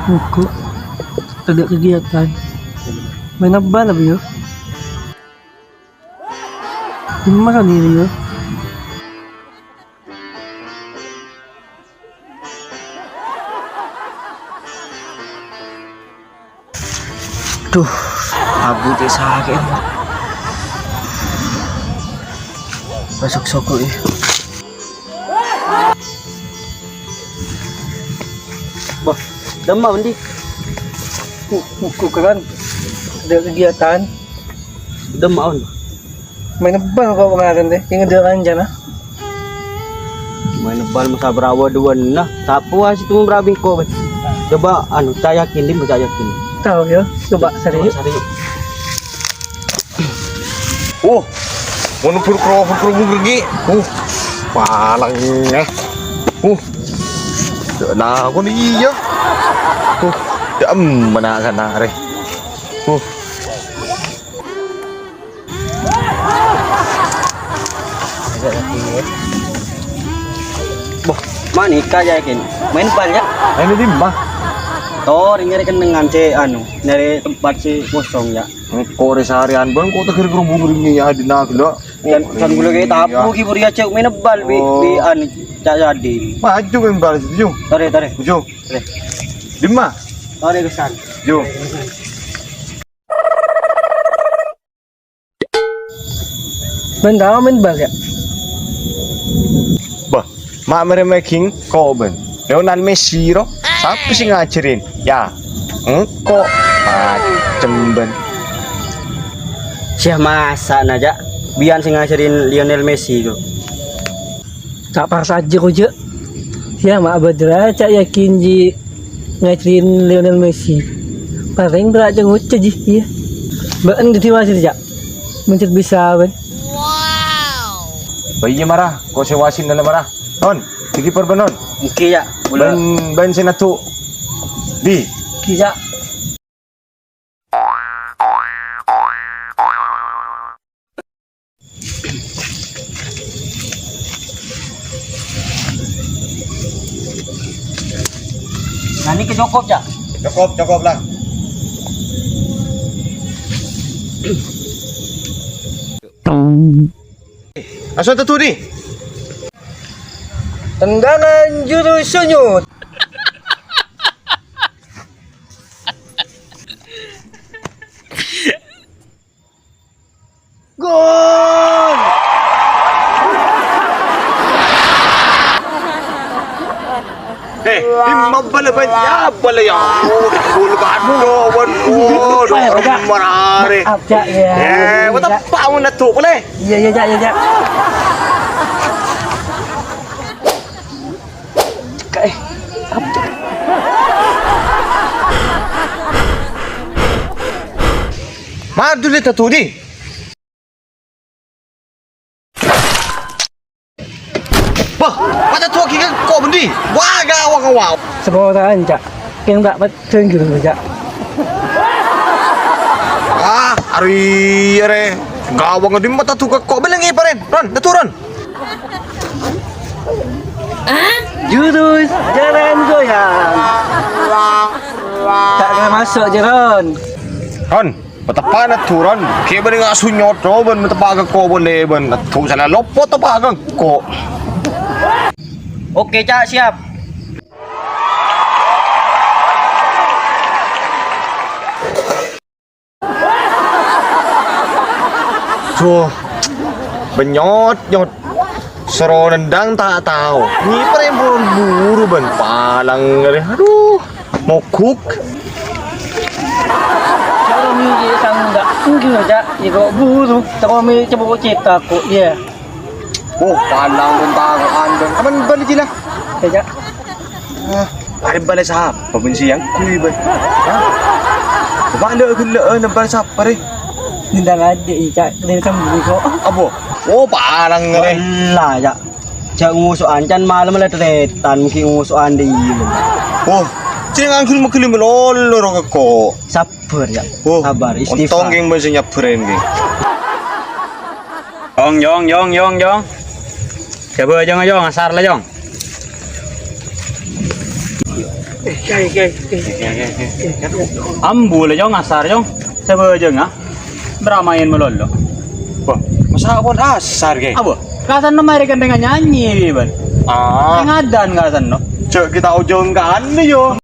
Buku. Ada kegiatan. Main apa lah yo? Gimana nih yo? Duh, abu teh sakit. Masuk soko ya. Bah, demam di. Buku kan ada kegiatan. Demam. Main bal kau pengaruh deh, yang ada kan jana. Main bal masa berawa dua nah, sapu aja itu berabih kau. Coba anu, saya yakin di, saya yakin. Tahu ya, coba serius. Oh, mau pur pergi. Palangnya. Nah, aku nih ya. Mana kan nare. Boh, mana kaya yakin? Main bal ya? Ini di mana? Oh, nyari kan dengan anu, nyari tempat si kosong ya. Kau resarian bang, kau tak kira kerumbu ringi ya di nak lo. Kan gula kayak tapu kibur ya cek main bal bi anu jadi. Maju kan bal itu. Tare. Maju. Di mana? Tare kesan. Jo. Main bal ya? Bah, mak meremaking kau ben. Lionel Messi ro. Siapa sih ngajarin? Ya, engkau macem ben. Siapa masa naja? Biar sih ngajarin Lionel Messi itu. Tak paksa aja kok je. Ya mak badra cak yakin ji ngajarin Lionel Messi. Paling berat aja ngucap ji. Iya. Bahkan di wasit jak. Mencet bisa ben. Bayi marah, kau sewasin dalam marah. Non, kiper benon. Oke ya. Ben senatu. Di. Kija. Nah ini ke Jokop ya? Cukup lah. Asal tu di. Tendangan jurus senyut. Gol! Imam bala ya bala ya. Gol kado waduh. Marare. Maaf jak ya. What apa mau natu boleh? Iya jak. Madu le tatu di. Bah, pada tu kita kau bendi. Wow. Seborang jak. Yang tak betul gitu jak. Are. Gawang di mata tu kau belengi paren. Ron, turun. Jurus jalan goyang. Tak kena masuk je Ron. Ron, betapa nak turun. Kau berengi asunyot, Ron, betapa agak kau boleh ben. Tu salah lopot apa agak kau. Oke cak siap. Tuh, benyot. Seru nendang tak tahu. Ni pernah buru ben palang ngeri. Aduh, mau cook. Kalau mi sang enggak mungkin aja. Jika buru, kalau mi coba cerita kok ya. Oh, palang tentang anda. Kapan balik sila? Ya. Ada balik sahab. Pembensi yang kui ben. Coba anda kena nembal siapa ni? Nindang adik cak. Dia sambung kok. Apa? Oh, palang ngeri. Lah ya. Cak ngusukan can malam lah tretan mungkin ngusukan di. Oh, jangan kelu melolor kok. Sabar ya. Oh, sabar istighfar. Untung yang masih friend geng. Jong. Coba jong asar lah jong. Ambu lah jong asar jong. Coba jeng ah. Beramain melolo. Wah, masa kon asar ge? Apa? Kasan no mari kan dengan nyanyi ban. Ah, Ngadan kasan no. cek kita ujung kan yo.